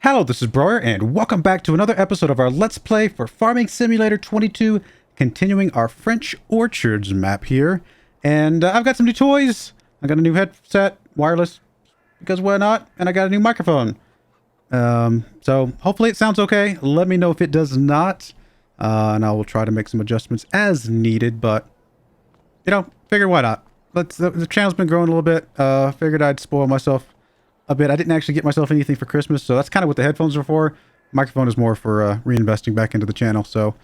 Hello, this is Broyar, and welcome back to another episode of our Let's Play for Farming Simulator 22, continuing our French Orchards map here. And I've got some new toys. I got a new headset, wireless, because why not? And I got a new microphone. So hopefully it sounds okay. Let me know if it does not. And I will try to make some adjustments as needed, but, you know, figured why not? The channel's been growing a little bit. Figured I'd spoil myself a bit. I didn't actually get myself anything for Christmas, so that's kind of what the headphones are for. Microphone is more for reinvesting back into the channel, so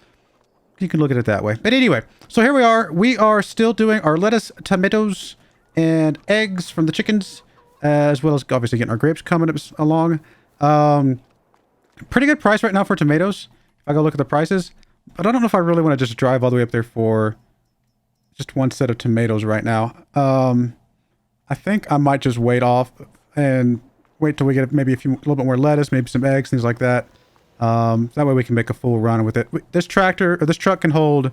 you can look at it that way. But anyway, so here we are. We are still doing our lettuce, tomatoes, and eggs from the chickens, as well as obviously getting our grapes coming along. Pretty good price right now for tomatoes, if I go look at the prices. But I don't know if I really want to just drive all the way up there for just one set of tomatoes right now. I think I might just wait off and wait till we get maybe a little bit more lettuce, maybe some eggs, things like that. That way we can make a full run with it. This truck can hold,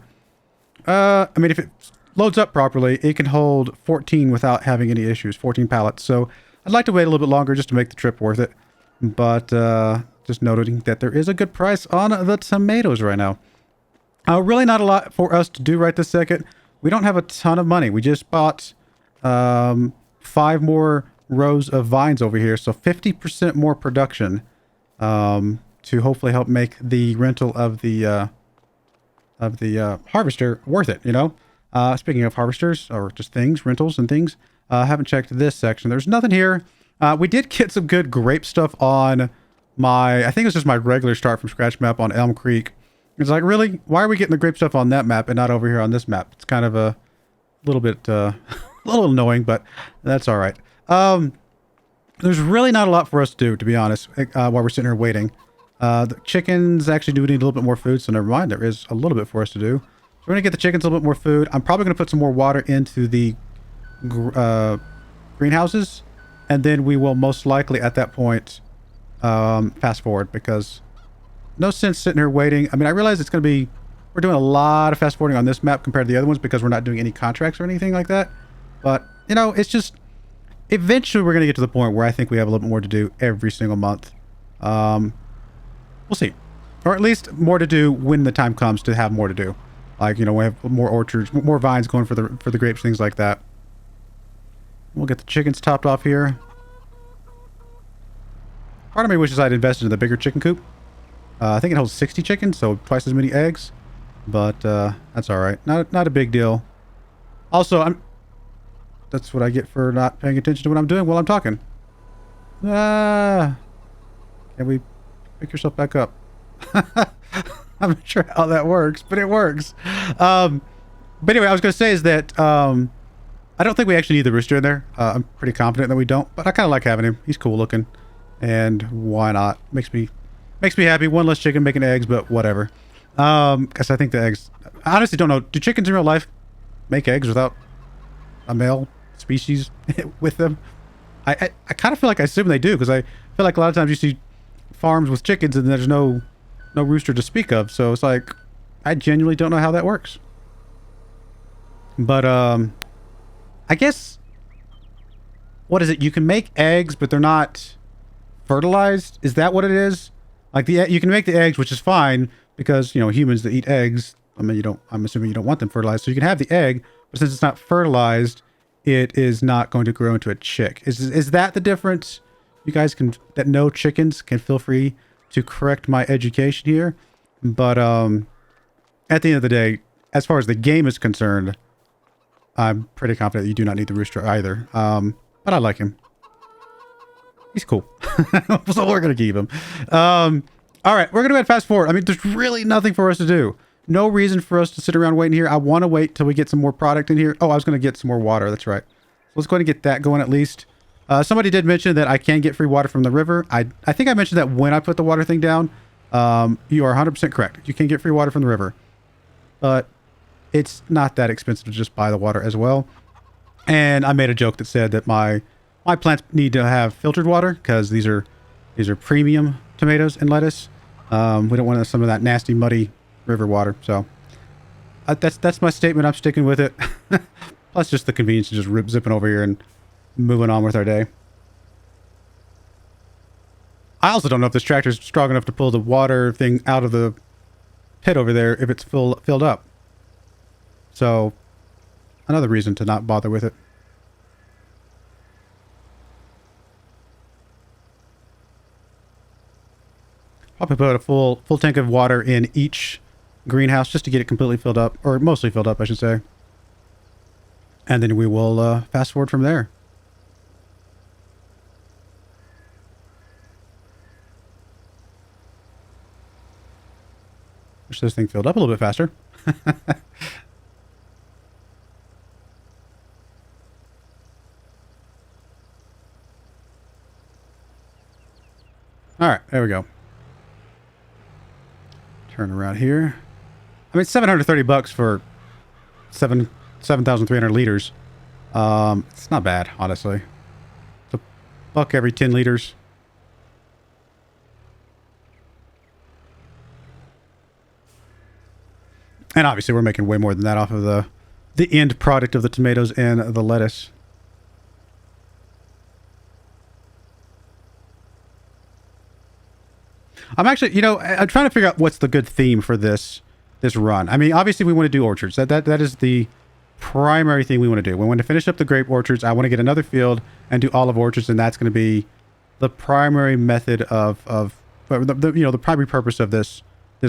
I mean, if it loads up properly, it can hold 14 without having any issues, 14 pallets. So I'd like to wait a little bit longer just to make the trip worth it. But just noting that there is a good price on the tomatoes right now. Really not a lot for us to do right this second. We don't have a ton of money. We just bought 5 more rows of vines over here, so 50% more production to hopefully help make the rental of the harvester worth it, you know. Speaking of harvesters or just things, rentals and things, I haven't checked this section. There's nothing here. We did get some good grape stuff on I think it's just my regular start from scratch map on Elm Creek. It's like, really, why are we getting the grape stuff on that map and not over here on this map? It's kind of a little bit a little annoying, but that's all right. There's really not a lot for us to do, to be honest, while we're sitting here waiting. The chickens actually do need a little bit more food, so never mind. There is a little bit for us to do. So we're going to get the chickens a little bit more food. I'm probably going to put some more water into the greenhouses, and then we will most likely at that point fast forward, because no sense sitting here waiting. I mean, I realize it's going to be, we're doing a lot of fast forwarding on this map compared to the other ones because we're not doing any contracts or anything like that. But, you know, it's just, eventually we're going to get to the point where I think we have a little bit more to do every single month. We'll see. Or at least more to do when the time comes to have more to do. Like, you know, we have more orchards, more vines going for the grapes, things like that. We'll get the chickens topped off here. Part of me wishes I'd invested in the bigger chicken coop. I think it holds 60 chickens, so twice as many eggs. But that's all right. Not a big deal. Also, that's what I get for not paying attention to what I'm doing while I'm talking. Can we pick yourself back up? I'm not sure how that works, but it works. But anyway, I was going to say is that I don't think we actually need the rooster in there. I'm pretty confident that we don't, but I kind of like having him. He's cool looking, and why not? Makes me happy. One less chicken making eggs, but whatever. Because I think the eggs, I honestly don't know. Do chickens in real life make eggs without a male species with them? I kind of feel like I assume they do, because I feel like a lot of times you see farms with chickens and there's no rooster to speak of. So it's like, I genuinely don't know how that works. But I guess, what is it? You can make eggs, but they're not fertilized. Is that what it is? Like you can make the eggs, which is fine, because, you know, humans that eat eggs, I mean, I'm assuming you don't want them fertilized, so you can have the egg, but since it's not fertilized, it is not going to grow into a chick. Is that the difference? You guys that know chickens can feel free to correct my education here. But at the end of the day, as far as the game is concerned, I'm pretty confident that you do not need the rooster either. But I like him. He's cool. So we're going to keep him. All right, we're going to go ahead and fast forward. I mean, there's really nothing for us to do. No reason for us to sit around waiting here. I want to wait till we get some more product in here. Oh, I was going to get some more water. That's right. Let's go ahead and get that going at least. Somebody did mention that I can get free water from the river. I think I mentioned that when I put the water thing down. You are 100% correct. You can get free water from the river. But it's not that expensive to just buy the water as well. And I made a joke that said that my plants need to have filtered water, because these are premium tomatoes and lettuce. We don't want some of that nasty, muddy river water. So that's my statement. I'm sticking with it. Plus just the convenience of just zipping over here and moving on with our day. I also don't know if this tractor is strong enough to pull the water thing out of the pit over there if it's filled up. So, another reason to not bother with it. Probably put a full tank of water in each greenhouse just to get it completely filled up, or mostly filled up, I should say. And then we will fast forward from there. Wish this thing filled up a little bit faster. All right, there we go. Turn around here. I mean, $730 for 7,300 liters. It's not bad, honestly. It's $1 every 10 liters. And obviously, we're making way more than that off of the end product of the tomatoes and the lettuce. I'm actually, I'm trying to figure out what's the good theme for this run. I mean, obviously, we want to do orchards. That is the primary thing we want to do. We want to finish up the grape orchards. I want to get another field and do olive orchards, and that's going to be the primary method of the primary purpose of this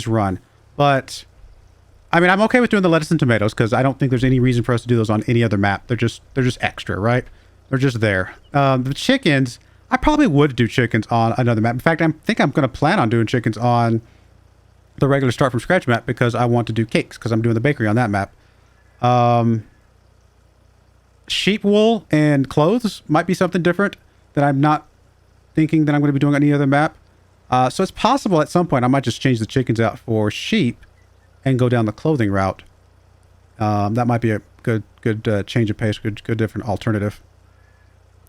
run. But I mean, I'm okay with doing the lettuce and tomatoes because I don't think there's any reason for us to do those on any other map. They're just extra, right? They're just there. The chickens, I probably would do chickens on another map. In fact, I think I'm going to plan on doing chickens on the regular start from scratch map because I want to do cakes because I'm doing the bakery on that map. Sheep wool and clothes might be something different that I'm not thinking that I'm going to be doing on any other map. So it's possible at some point I might just change the chickens out for sheep and go down the clothing route. That might be a good change of pace, good different alternative.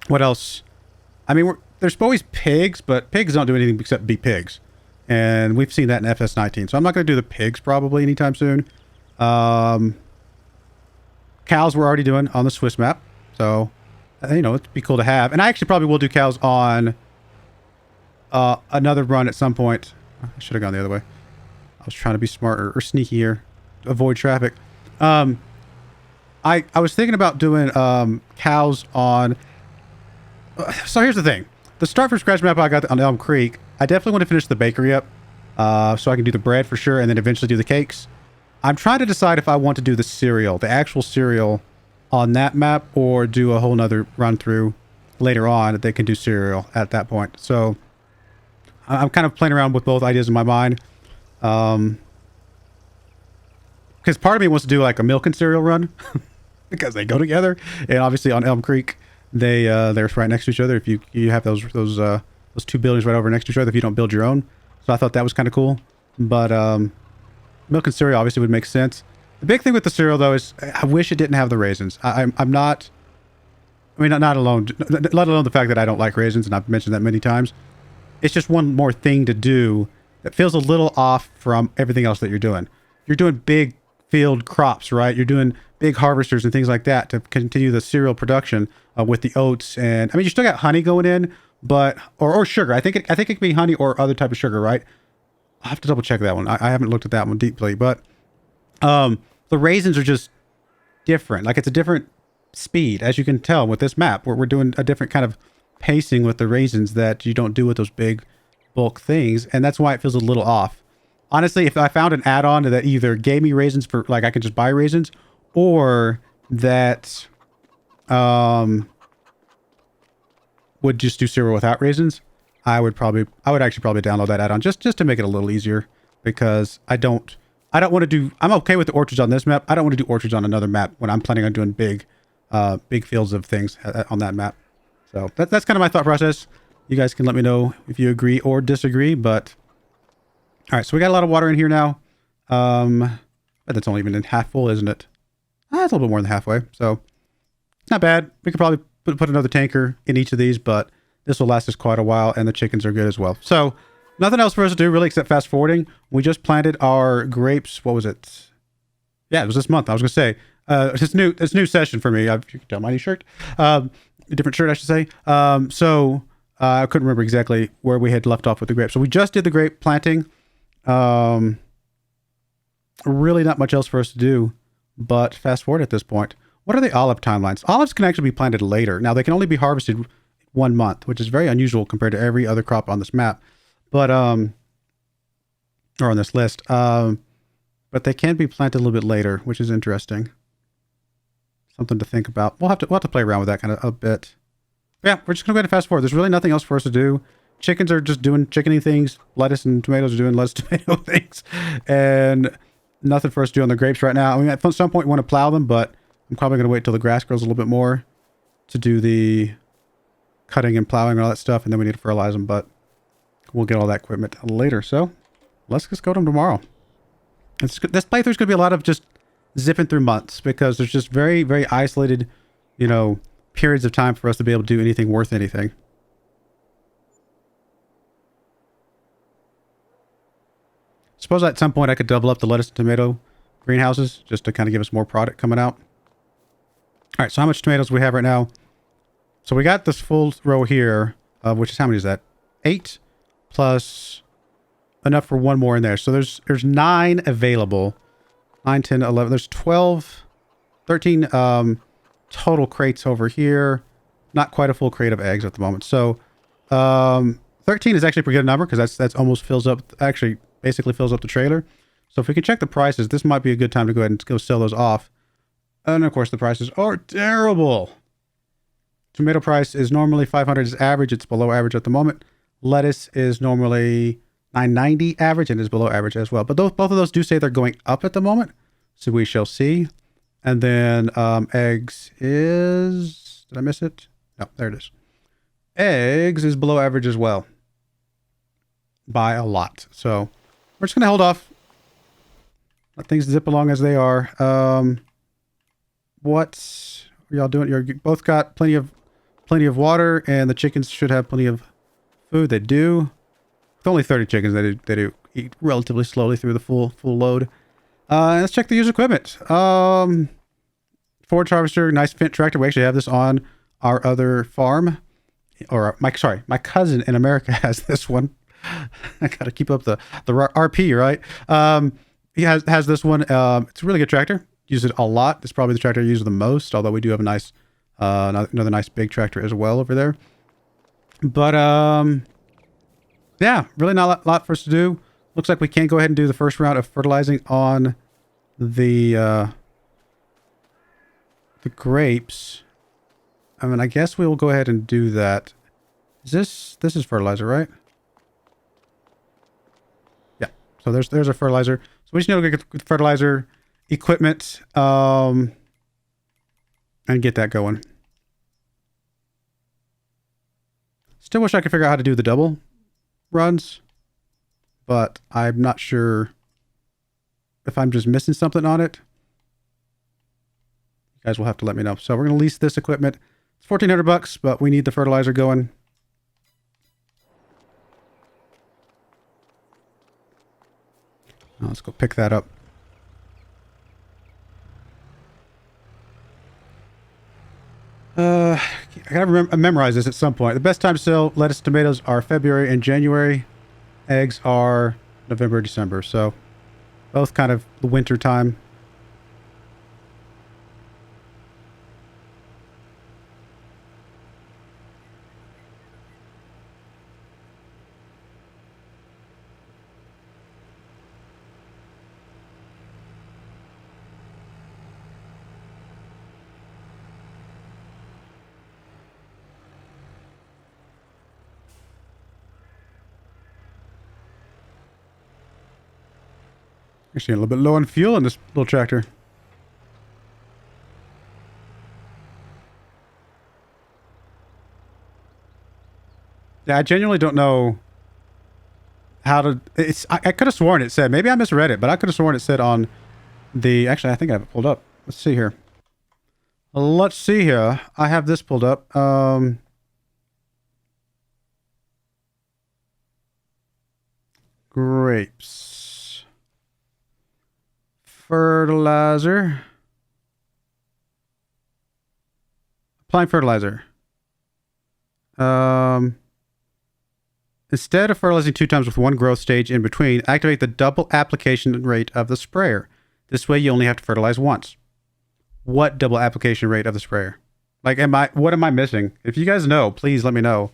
What else? I mean, there's always pigs, but pigs don't do anything except be pigs. And we've seen that in FS19. So I'm not going to do the pigs probably anytime soon. Cows we're already doing on the Swiss map. So, it'd be cool to have. And I actually probably will do cows on another run at some point. I should have gone the other way. I was trying to be smarter or sneakier, avoid traffic. I was thinking about doing cows on. So here's the thing: the start from scratch map I got on Elm Creek. I definitely want to finish the bakery up, so I can do the bread for sure, and then eventually do the cakes. I'm trying to decide if I want to do the cereal, the actual cereal, on that map, or do a whole nother run through later on that they can do cereal at that point. So I'm kind of playing around with both ideas in my mind. Because part of me wants to do like a milk and cereal run because they go together, and obviously on Elm Creek they're right next to each other. If you have those two buildings right over next to each other, if you don't build your own. So I thought that was kind of cool. But milk and cereal obviously would make sense. The big thing with the cereal though is I wish it didn't have the raisins. I'm not. I mean, not alone, let alone the fact that I don't like raisins, and I've mentioned that many times. It's just one more thing to do that feels a little off from everything else that you're doing. You're doing big field crops, right? You're doing big harvesters and things like that to continue the cereal production with the oats. And I mean, you still got honey going in, but or sugar. I think it could be honey or other type of sugar, right? I'll have to double check that one. I haven't looked at that one deeply, but the raisins are just different. Like it's a different speed, as you can tell with this map. We're doing a different kind of pacing with the raisins that you don't do with those big bulk things, and that's why it feels a little off. Honestly, if I found an add-on that either gave me raisins for, like, I could just buy raisins, or that would just do cereal without raisins, I would actually probably download that add-on just to make it a little easier, because I don't want to do. I'm okay with the orchards on this map. I don't want to do orchards on another map when I'm planning on doing big fields of things on that map. So that's kind of my thought process. You guys can let me know if you agree or disagree, but all right, so we got a lot of water in here now. That's only even in half full, isn't it? It's a little bit more than halfway, so it's not bad. We could probably put another tanker in each of these, but this will last us quite a while, and the chickens are good as well. So nothing else for us to do really except fast forwarding. We just planted our grapes. What was it? Yeah, it was this month. I was gonna say it's new session for me. You can tell my new shirt, a different shirt, I should say. So I couldn't remember exactly where we had left off with the grape. So we just did the grape planting. Really not much else for us to do, but fast forward at this point. What are the olive timelines? Olives can actually be planted later. Now, they can only be harvested 1 month, which is very unusual compared to every other crop on this map. But, or on this list. But they can be planted a little bit later, which is interesting. Something to think about. We'll have to play around with that kind of a bit. Yeah, we're just going to go ahead and fast forward. There's really nothing else for us to do. Chickens are just doing chickeny things. Lettuce and tomatoes are doing lettuce tomato things. And nothing for us to do on the grapes right now. I mean, at some point we want to plow them, but I'm probably going to wait till the grass grows a little bit more to do the cutting and plowing and all that stuff. And then we need to fertilize them, but we'll get all that equipment later. So let's just go to them tomorrow. This playthrough is going to be a lot of just zipping through months because there's just very, very isolated, you know, periods of time for us to be able to do anything worth anything. Suppose at some point I could double up the lettuce and tomato greenhouses just to kind of give us more product coming out. All right, so how much tomatoes do we have right now? So we got this full row here, which is, how many is that? 8 plus enough for one more in there. So there's 9 available. 9, 10, 11. There's 12, 13 total crates over here. Not quite a full crate of eggs at the moment. So 13 is actually a pretty good number because that's almost fills up, actually basically fills up the trailer. So if we can check the prices, this might be a good time to go ahead and go sell those off. And of course the prices are terrible. Tomato price is normally 500 is average. It's below average at the moment. Lettuce is normally 990 average and is below average as well. But both of those do say they're going up at the moment. So we shall see. And then eggs is... Did I miss it? No, there it is. Eggs is below average as well. By a lot. So we're just going to hold off. Let things zip along as they are. What are y'all doing? You both got plenty of water, and the chickens should have plenty of food. They do. With only 30 chickens, they do eat relatively slowly through the full load. Let's check the user equipment. Forage harvester, nice Fendt tractor. We actually have this on our other farm. Or my cousin in America has this one. I gotta keep up the RP, right? He has this one. It's a really good tractor. Use it a lot. It's probably the tractor I use the most, although we do have a nice another nice big tractor as well over there. But yeah, really not a lot for us to do. Looks like we can go ahead and do the first round of fertilizing on the grapes. I mean, I guess we will go ahead and do that. This is fertilizer, right? Yeah. So there's a fertilizer. So we just need to get the fertilizer equipment and get that going. Still wish I could figure out how to do the double runs, but I'm not sure if I'm just missing something on it. You guys will have to let me know. So we're going to lease this equipment. It's $1,400, but we need the fertilizer going. Now let's go pick that up. I gotta memorize this at some point. The best time to sell lettuce and tomatoes are February and January. Eggs are November, December. So both kind of the winter time. Actually, a little bit low on fuel in this little tractor. Yeah, I genuinely don't know how to... I could have sworn it said... Maybe I misread it, but I could have sworn it said on the... Actually, I think I have it pulled up. Let's see here. Let's see here. I have this pulled up. Grapes. Fertilizer. Applying fertilizer. Instead of fertilizing 2 times with one growth stage in between, activate the double application rate of the sprayer. This way you only have to fertilize once. What double application rate of the sprayer? Like, what am I missing? If you guys know, please let me know.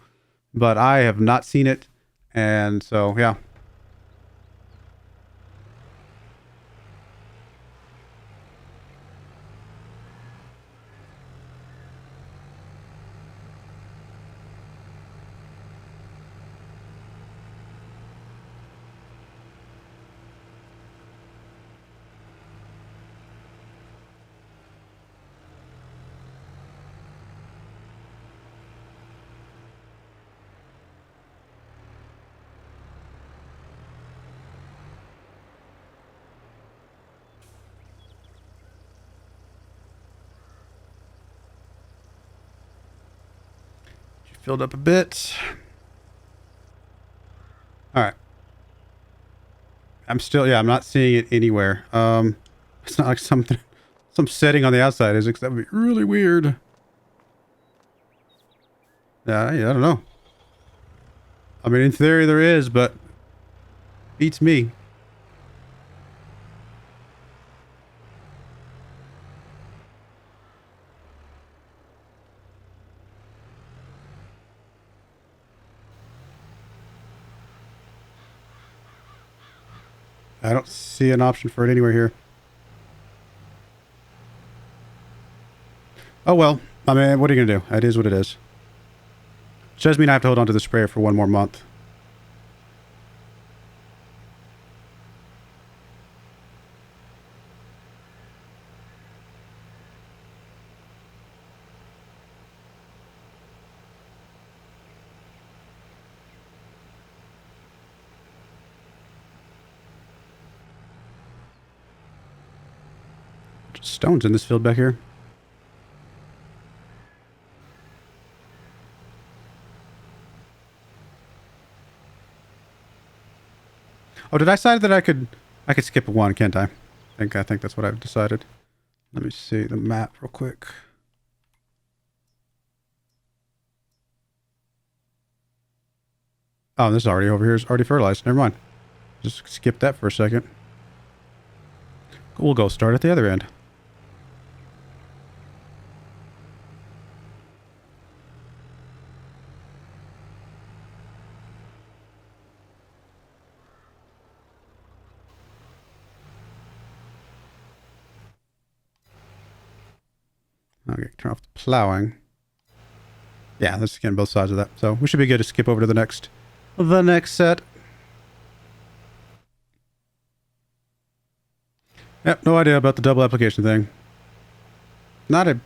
But I have not seen it. And so, yeah. Filled up a bit. All right. I'm not seeing it anywhere. It's not like some setting on the outside is it? That would be really weird. Yeah, I don't know. I mean, in theory there is, but beats me. I don't see an option for it anywhere here. Oh well. I mean, what are you going to do? It is what it is. Which does mean I have to hold on to the sprayer for 1 more month. Stones in this field back here. Oh, did I decide that I could skip one, can't I? I think that's what I've decided. Let me see the map real quick. Oh, this is already over here. It's already fertilized. Never mind. Just skip that for a second. We'll go start at the other end. Okay, turn off the plowing. Yeah, let's scan both sides of that. So we should be good to skip over to the next set. Yep, no idea about the double application thing. Not a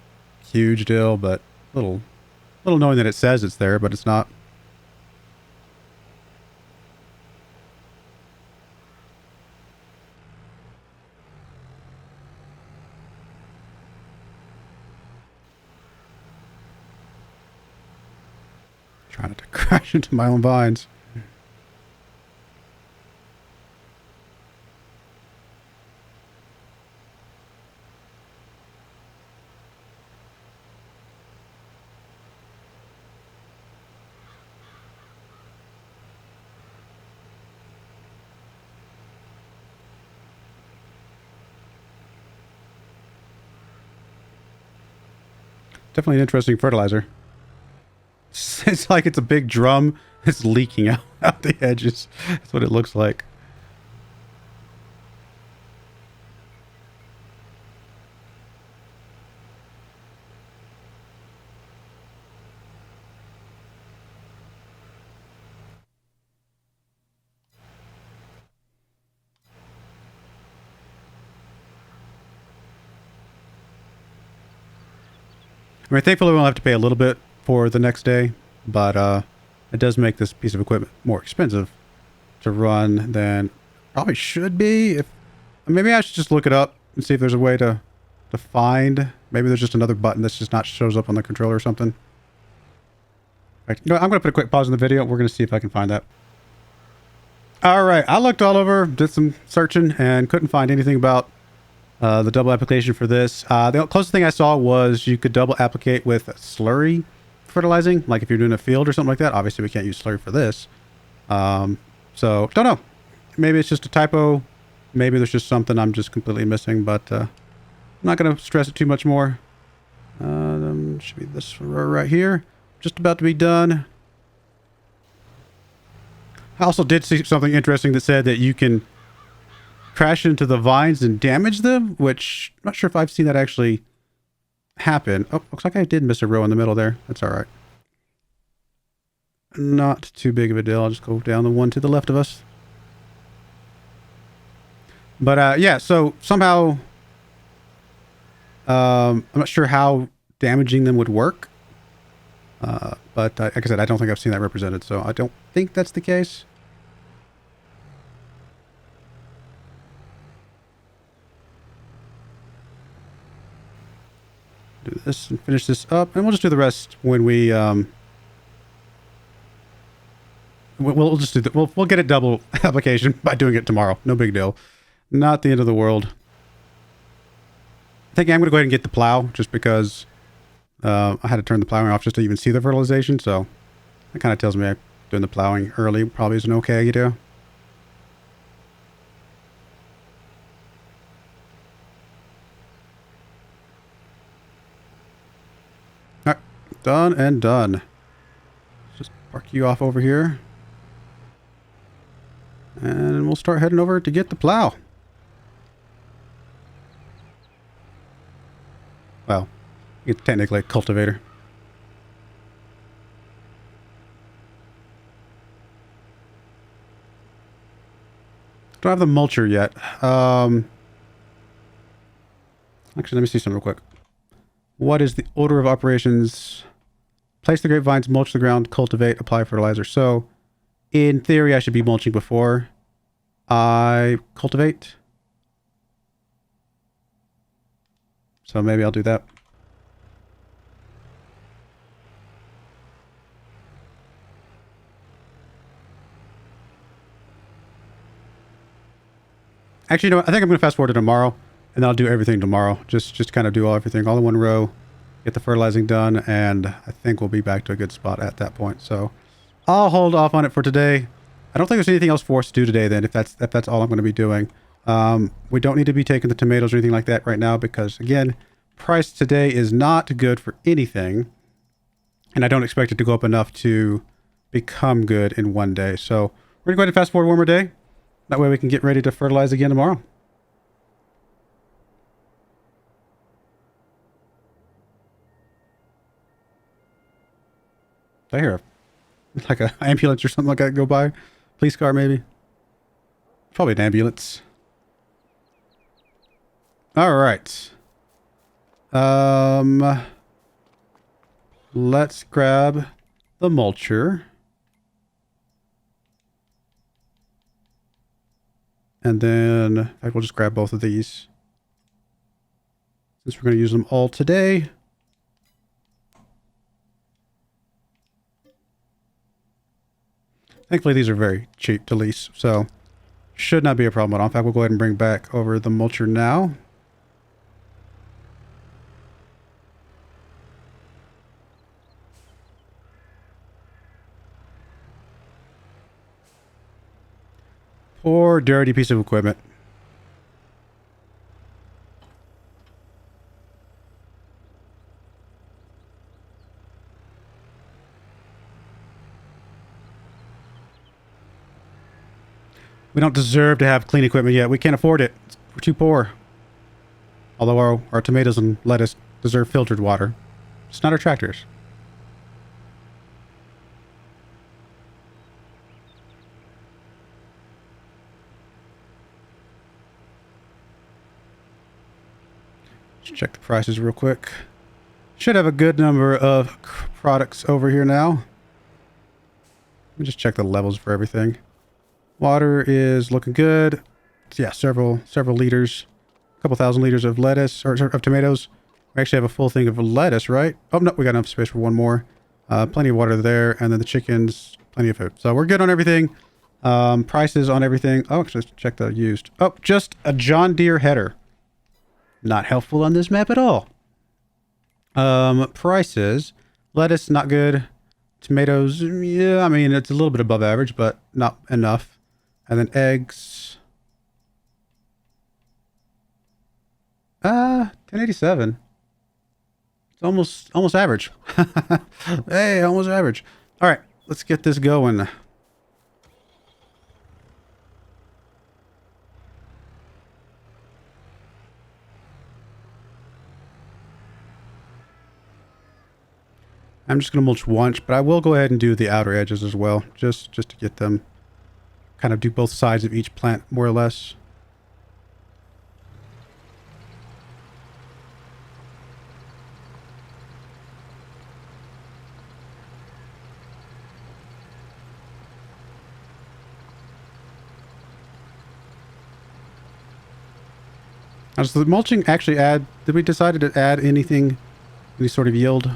huge deal, but little knowing that it says it's there, but it's not. Trying not to crash into my own vines. Definitely an interesting fertilizer. It's like it's a big drum. It's leaking out the edges. That's what it looks like. I mean, thankfully we won't have to pay a little bit for the next day, but it does make this piece of equipment more expensive to run than probably should be. If maybe I should just look it up and see if there's a way to find. Maybe there's just another button that's just not shows up on the controller or something. Right, you know, I'm going to put a quick pause in the video. We're going to see if I can find that. All right, I looked all over, did some searching, and couldn't find anything about the double application for this. The closest thing I saw was you could double applicate with slurry fertilizing, like if you're doing a field or something like that. Obviously we can't use slurry for this, So don't know. Maybe it's just a typo. Maybe there's just something I'm just completely missing, but I'm not going to stress it too much more. Should be this right here. Just about to be done. I also did see something interesting that said that you can crash into the vines and damage them, which I'm not sure if I've seen that actually happen. Oh, looks like I did miss a row in the middle there. That's all right. Not too big of a deal. I'll just go down the one to the left of us. But yeah, so somehow I'm not sure how damaging them would work. But like I said, I don't think I've seen that represented, so I don't think that's the case. Do this and finish this up, and we'll just do the rest when we we'll just do that. We'll get a double application by doing it tomorrow. No big deal. Not the end of the world. I think I'm going to go ahead and get the plow just because I had to turn the plowing off just to even see the fertilization. So that kind of tells me doing the plowing early probably is an okay idea. All right, done and done. Just park you off over here. And we'll start heading over to get the plow. Well, it's technically a cultivator. Don't have the mulcher yet. Actually, let me see something real quick. What is the order of operations? Place the grapevines, mulch the ground, cultivate, apply fertilizer. So, in theory, I should be mulching before I cultivate. So maybe I'll do that. Actually, you know what? I think I'm going to fast forward to tomorrow, and then I'll do everything tomorrow. Just kind of do everything all in one row, get the fertilizing done, and I think we'll be back to a good spot at that point. So I'll hold off on it for today. I don't think there's anything else for us to do today then, if that's all I'm going to be doing. We don't need to be taking the tomatoes or anything like that right now because, again, price today is not good for anything, and I don't expect it to go up enough to become good in one day. So we're going to go ahead and fast forward one more day. That way we can get ready to fertilize again tomorrow. I hear like an ambulance or something like that go by. Police car, maybe. Probably an ambulance. All right. Let's grab the mulcher. And then, in fact, we'll just grab both of these. Since we're going to use them all today. Thankfully, these are very cheap to lease, so should not be a problem at all. In fact, we'll go ahead and bring back over the mulcher now. Poor dirty piece of equipment. We don't deserve to have clean equipment yet. We can't afford it. We're too poor. Although our tomatoes and lettuce deserve filtered water. It's not our tractors. Let's check the prices real quick. Should have a good number of products over here now. Let me just check the levels for everything. Water is looking good. Yeah, several liters. A couple thousand liters of lettuce, or of tomatoes. We actually have a full thing of lettuce, right? Oh, no, we got enough space for one more. Plenty of water there, and then the chickens, plenty of food. So we're good on everything. Prices on everything. Oh, actually, let's check the used. Oh, just a John Deere header. Not helpful on this map at all. Prices. Lettuce, not good. Tomatoes, yeah, I mean, it's a little bit above average, but not enough. And then eggs. 1087. It's almost average. Hey, almost average. All right, let's get this going. I'm just going to mulch once, but I will go ahead and do the outer edges as well, just to get them, kind of do both sides of each plant, more or less. Does the mulching actually add, did we decide to add anything, any sort of yield?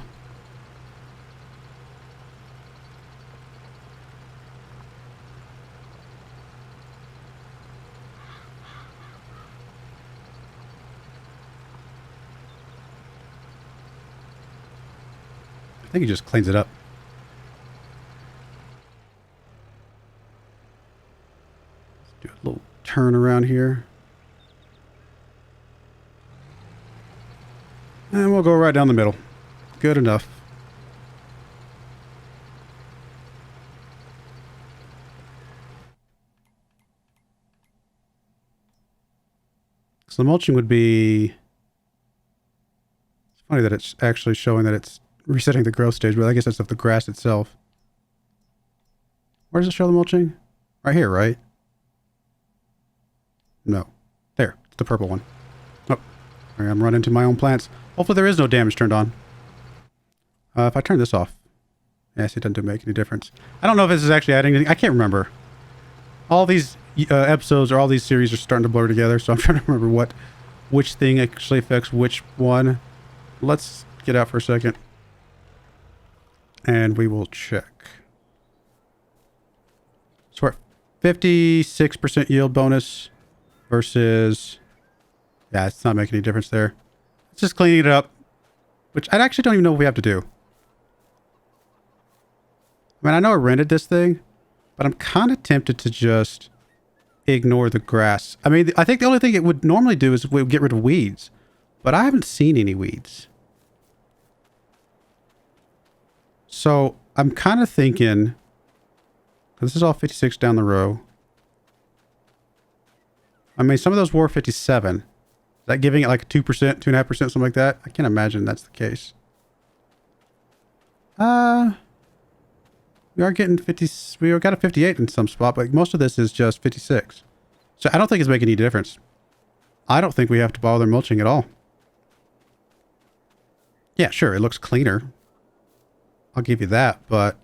I think he just cleans it up. Let's do a little turn around here. And we'll go right down the middle. Good enough. So the mulching would be... It's funny that it's actually showing that it's resetting the growth stage, but I guess that's of the grass itself. Where does it show the mulching? Right here, right? No. There. It's the purple one. Oh. I'm running into my own plants. Hopefully there is no damage turned on. If I turn this off. Yes, it doesn't make any difference. I don't know if this is actually adding anything. I can't remember. All these episodes or all these series are starting to blur together, so I'm trying to remember which thing actually affects which one. Let's get out for a second. And we will check. So we're at 56% yield bonus versus... Yeah, it's not making any difference there. It's just cleaning it up, which I actually don't even know what we have to do. I mean, I know I rented this thing, but I'm kind of tempted to just ignore the grass. I mean, I think the only thing it would normally do is we would get rid of weeds, but I haven't seen any weeds. So I'm kind of thinking, this is all 56 down the row. I mean, some of those were 57. Is that giving it like 2%, 2.5%, something like that? I can't imagine that's the case. We are getting 50, we got a 58 in some spot, but most of this is just 56. So I don't think it's making any difference. I don't think we have to bother mulching at all. Yeah, sure, it looks cleaner. I'll give you that, but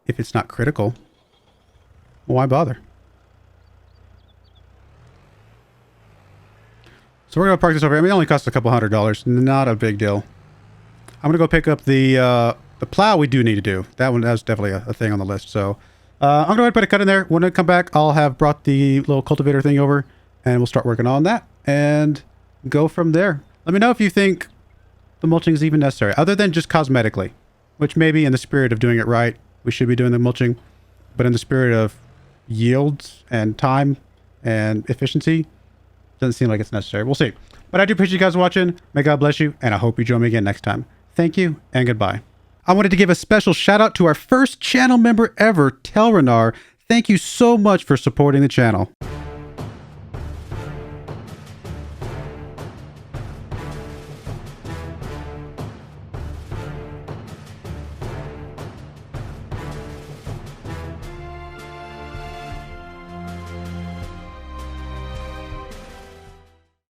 if it's not critical, well, why bother? So we're going to park this over here. I mean, it only costs a couple $100. Not a big deal. I'm going to go pick up the plow we do need to do. That's definitely a thing on the list. So I'm going to go ahead and put a cut in there. When I come back, I'll have brought the little cultivator thing over and we'll start working on that and go from there. Let me know if you think the mulching is even necessary, other than just cosmetically, which maybe in the spirit of doing it right, we should be doing the mulching, but in the spirit of yields and time and efficiency, doesn't seem like it's necessary. We'll see. But I do appreciate you guys watching. May God bless you, and I hope you join me again next time. Thank you, and goodbye. I wanted to give a special shout out to our first channel member ever, Telrenar. Thank you so much for supporting the channel.